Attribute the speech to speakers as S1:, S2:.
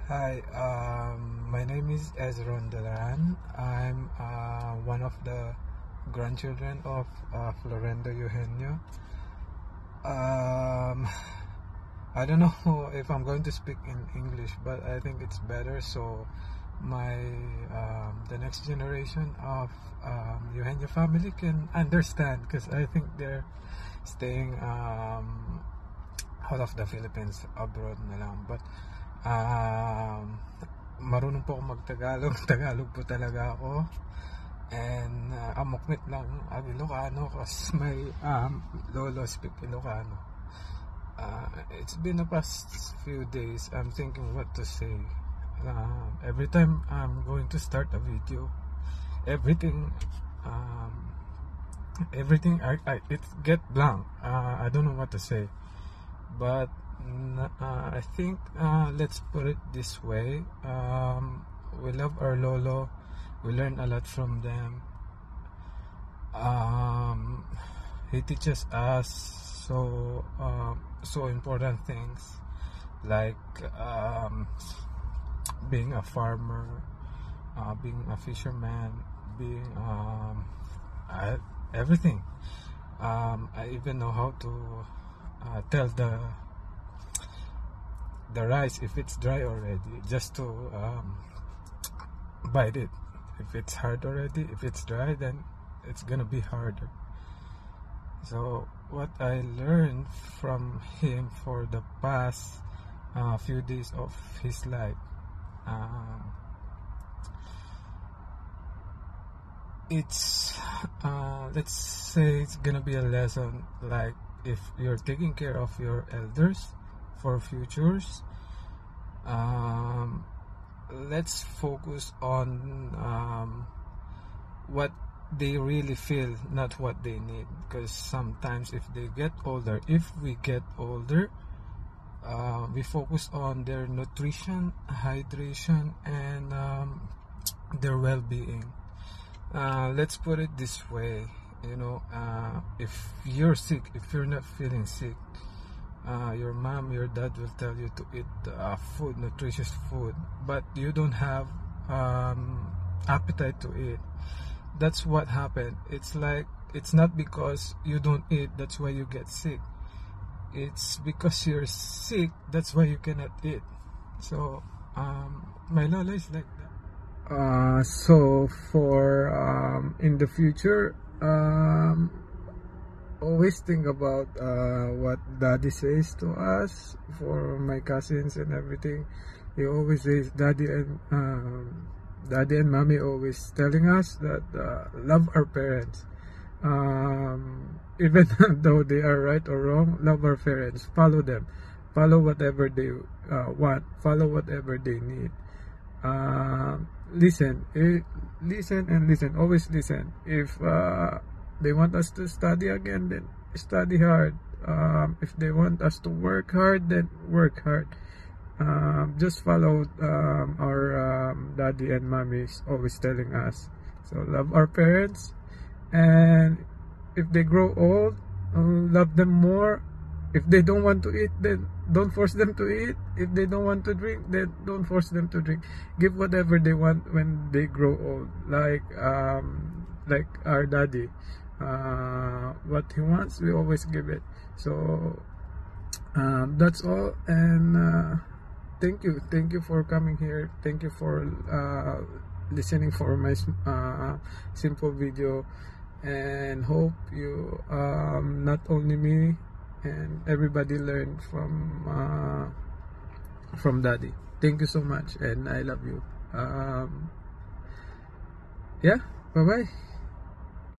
S1: Hi, my name is Ezron Dalan. I'm one of the grandchildren of Florendo Eugenio. I don't know if I'm going to speak in English, but I think it's better so my the next generation of Eugenio family can understand, because I think they're staying out of the Philippines, abroad na lang. But marunong po ako mag-Tagalog. Tagalog po talaga ako. And amoknit lang ang Ilocano kasi my lolo speak Ilocano. It's been the past few days. I'm thinking what to say. Every time I'm going to start a video, everything it get blank. I don't know what to say, but I think let's put it this way. We love our lolo. We learn a lot from them. He teaches us so important things like being a farmer, being a fisherman, being everything. I even know how to tell the rice if it's dry already, just to bite it. If it's hard already, if it's dry, then it's gonna be harder. So what I learned from him for the past few days of his life, it's let's say it's gonna be a lesson, like if you're taking care of your elders for futures, let's focus on what they really feel, not what they need. Because sometimes if we get older, we focus on their nutrition, hydration, and their well-being. Let's put it this way, if you're sick, if you're not feeling sick, your mom, your dad will tell you to eat food, nutritious food, but you don't have appetite to eat. That's what happened. It's like, it's not because you don't eat that's why you get sick. It's because you're sick, that's why you cannot eat. So my lola is like that. So for in the future, always think about what daddy says to us. For my cousins and everything, he always says, daddy and mommy always telling us that love our parents, even though they are right or wrong. Love our parents, follow them, follow whatever they want, follow whatever they need. Listen and listen, always listen. If they want us to study again, then study hard. If they want us to work hard, then work hard. Just follow our daddy and mommy is always telling us. So love our parents, and if they grow old, love them more. If they don't want to eat, then don't force them to eat. If they don't want to drink, then don't force them to drink. Give whatever they want when they grow old, like our daddy. What he wants, we always give it. So that's all, and thank you for coming here. Thank you for listening for my simple video, and hope you not only me and everybody learn from daddy. Thank you so much, and I love you. Yeah, bye bye.